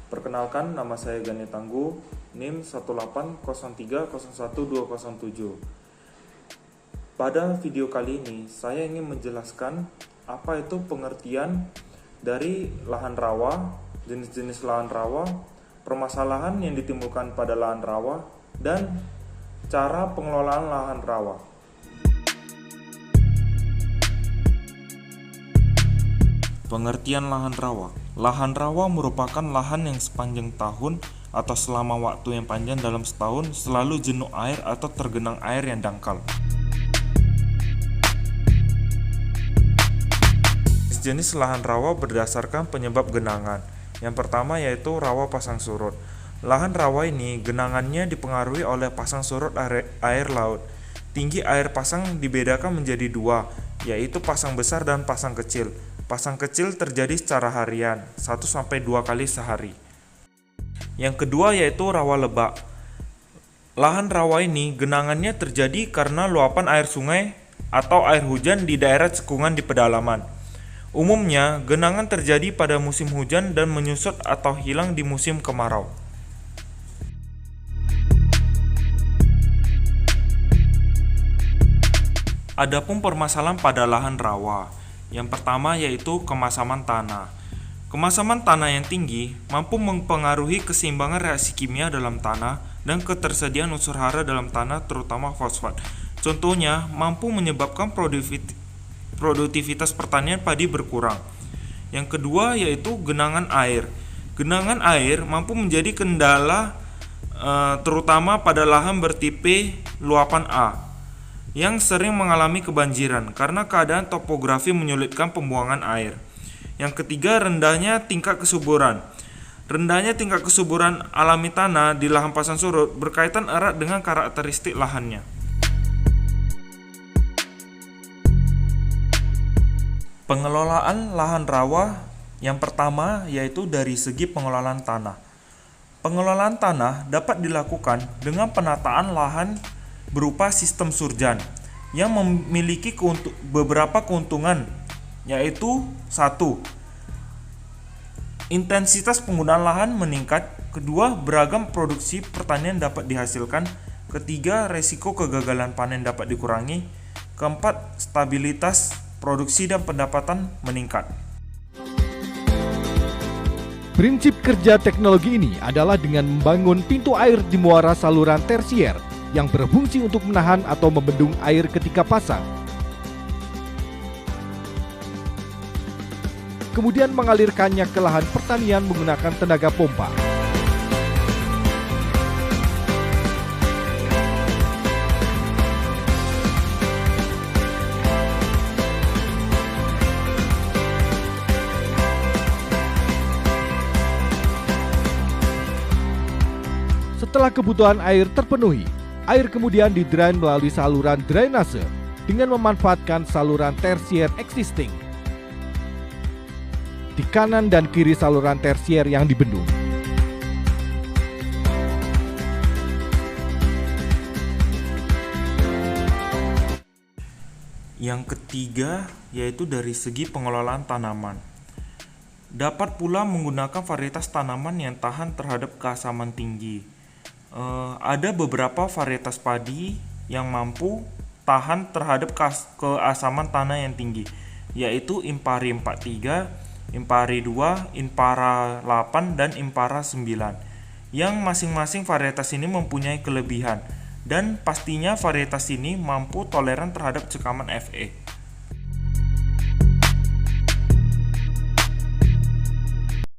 Perkenalkan, nama saya Gani Tangguh, NIM 180301207. Pada video kali ini, saya ingin menjelaskan apa itu pengertian dari lahan rawa, jenis-jenis lahan rawa, permasalahan yang ditimbulkan pada lahan rawa, dan cara pengelolaan lahan rawa. Pengertian lahan rawa. Lahan rawa merupakan lahan yang sepanjang tahun atau selama waktu yang panjang dalam setahun selalu jenuh air atau tergenang air yang dangkal. Jenis lahan rawa berdasarkan penyebab genangan. Yang pertama yaitu rawa pasang surut. Lahan rawa ini genangannya dipengaruhi oleh pasang surut air laut. Tinggi air pasang dibedakan menjadi dua, yaitu pasang besar dan pasang kecil. Pasang kecil terjadi secara harian, 1-2 kali sehari. Yang kedua yaitu rawa lebak. Lahan rawa ini genangannya terjadi karena luapan air sungai atau air hujan di daerah cekungan di pedalaman. Umumnya, genangan terjadi pada musim hujan dan menyusut atau hilang di musim kemarau. Adapun permasalahan pada lahan rawa. Yang pertama yaitu kemasaman tanah. Kemasaman tanah yang tinggi mampu mempengaruhi keseimbangan reaksi kimia dalam tanah dan ketersediaan unsur hara dalam tanah terutama fosfat. Contohnya, mampu menyebabkan produktivitas pertanian padi berkurang. Yang kedua yaitu genangan air. Genangan air mampu menjadi kendala terutama pada lahan bertipe luapan A yang sering mengalami kebanjiran karena keadaan topografi menyulitkan pembuangan air. Yang ketiga, rendahnya tingkat kesuburan. Rendahnya tingkat kesuburan alami tanah di lahan pasang surut berkaitan erat dengan karakteristik lahannya. Pengelolaan lahan rawa yang pertama yaitu dari segi pengelolaan tanah. Pengelolaan tanah dapat dilakukan dengan penataan lahan berupa sistem surjan yang memiliki beberapa keuntungan, yaitu 1. Intensitas penggunaan lahan meningkat. 2. Beragam produksi pertanian dapat dihasilkan. 3. Resiko kegagalan panen dapat dikurangi. 4. Stabilitas produksi dan pendapatan meningkat. Prinsip kerja teknologi ini adalah dengan membangun pintu air di muara saluran tersier yang berfungsi untuk menahan atau membendung air ketika pasang. Kemudian mengalirkannya ke lahan pertanian menggunakan tenaga pompa. Setelah kebutuhan air terpenuhi, air kemudian didrain melalui saluran drainase dengan memanfaatkan saluran tersier existing di kanan dan kiri saluran tersier yang dibendung. Yang ketiga yaitu dari segi pengelolaan tanaman. Dapat pula menggunakan varietas tanaman yang tahan terhadap keasaman tinggi. Ada beberapa varietas padi yang mampu tahan terhadap keasaman tanah yang tinggi, yaitu Impari 43, Impari 2, Impara 8, dan Impara 9, yang masing-masing varietas ini mempunyai kelebihan, dan pastinya varietas ini mampu toleran terhadap cekaman Fe.